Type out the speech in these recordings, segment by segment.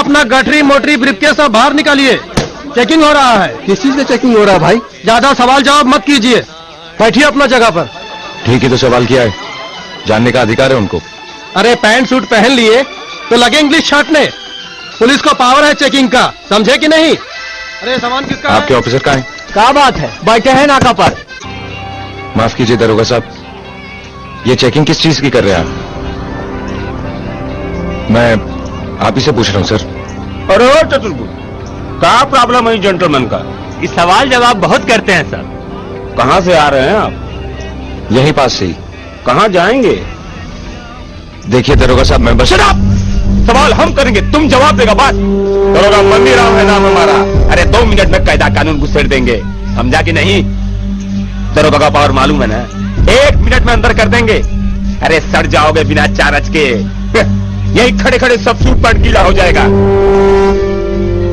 अपना गठरी मोटरी ब्रीफकेस सब बाहर निकालिए, चेकिंग हो रहा है। किस चीज में चेकिंग हो रहा है भाई? ज्यादा सवाल जवाब मत कीजिए, बैठिए अपना जगह पर। ठीक है, तो सवाल किया है, जानने का अधिकार है उनको। अरे पैंट सूट पहन लिए तो लगे इंग्लिश छाटने। पुलिस को पावर है चेकिंग का, समझे कि नहीं? अरे सामान किसका आपके है? ऑफिसर कहाँ हैं? क्या बात है, बैठे हैं नाका पर। माफ कीजिए दरोगा साहब, ये चेकिंग किस चीज की कर रहे हैं आप? मैं आप ही से पूछ रहा हूं सर। अरे चतुर्भुज, क्या प्रॉब्लम है जेंटलमैन का? इस सवाल जवाब बहुत करते हैं सर। कहाँ से आ रहे हैं आप? यहीं पास से ही। कहाँ जाएंगे? देखिए दरोगा साहब, मैं बस सवाल हम करेंगे, तुम जवाब देगा बात। दरोगा मन्नीराम है नाम हमारा। अरे 2 मिनट में कायदा कानून घुसेड़ देंगे, समझा कि नहीं? दरोगा का पावर मालूम है ना, 1 मिनट में अंदर कर देंगे। अरे सड़ जाओगे बिना चारज के, यही खड़े खड़े सब सूट पैंट गीला हो जाएगा।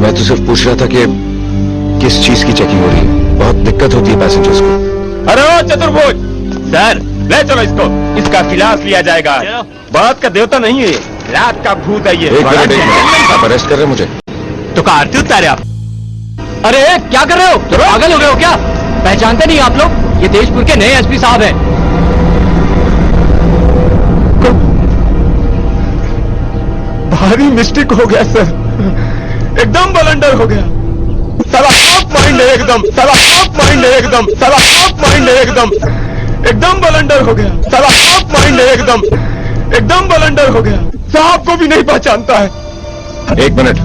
मैं तो सिर्फ पूछ रहा था कि किस चीज की चेकिंग हो रही है, बहुत दिक्कत होती है पैसेंजर्स को। अरे चतुर्भुज सर, ले चलो इसको, इसका खिलाफ लिया जाएगा। बात का देवता नहीं है, रात का भूत है ये। एक मिनट, आप अरेस्ट कर रहे हैं मुझे? तो का आरती उतारे आप? अरे क्या कर रहे हो, पागल हो गए हो क्या? पहचानते नहीं आप लोग? ये देशपुर के नए एसपी साहब हैं। भारी मिस्टेक हो गया सर, एकदम ब्लंडर हो गया। साला टॉप माइंड है एकदम, साला टॉप माइंड है एकदम, साला टॉप माइंड है एकदम, एकदम ब्लंडर हो गया। साला टॉप माइंड है एकदम, एकदम ब्लंडर हो गया। साहब को भी नहीं पहचानता है। 1 मिनट,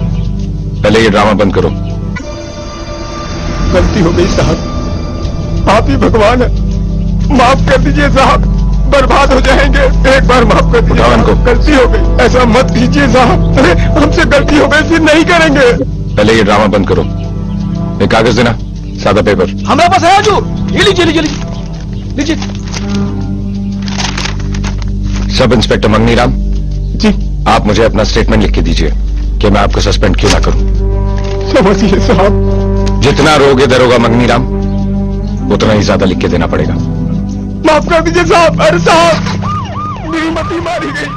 पहले ये ड्रामा बंद करो। गलती हो गई साहब, आप ही भगवान है, माफ कर दीजिए साहब, बर्बाद हो जाएंगे। एक बार माफ कर दीजिए, उनको गलती हो गई, ऐसा मत कीजिए साहब, हमसे गलती हो गई, फिर नहीं करेंगे। पहले ये ड्रामा बंद करो। एक कागज देना, सादा पेपर। हमारे पास है हजूर, ये लीजिए लीजिए लीजिए। सब इंस्पेक्टर मंगनीराम जी, आप मुझे अपना स्टेटमेंट लिख के दीजिए कि मैं आपको सस्पेंड क्यों ना करूं। समझिए साहब, जितना रोगे दरोगा मंगनीराम, उतना ही ज्यादा लिख के देना पड़ेगा। माफ कर दीजिए साहब। अरे साहब, मेरी मती मारी गई।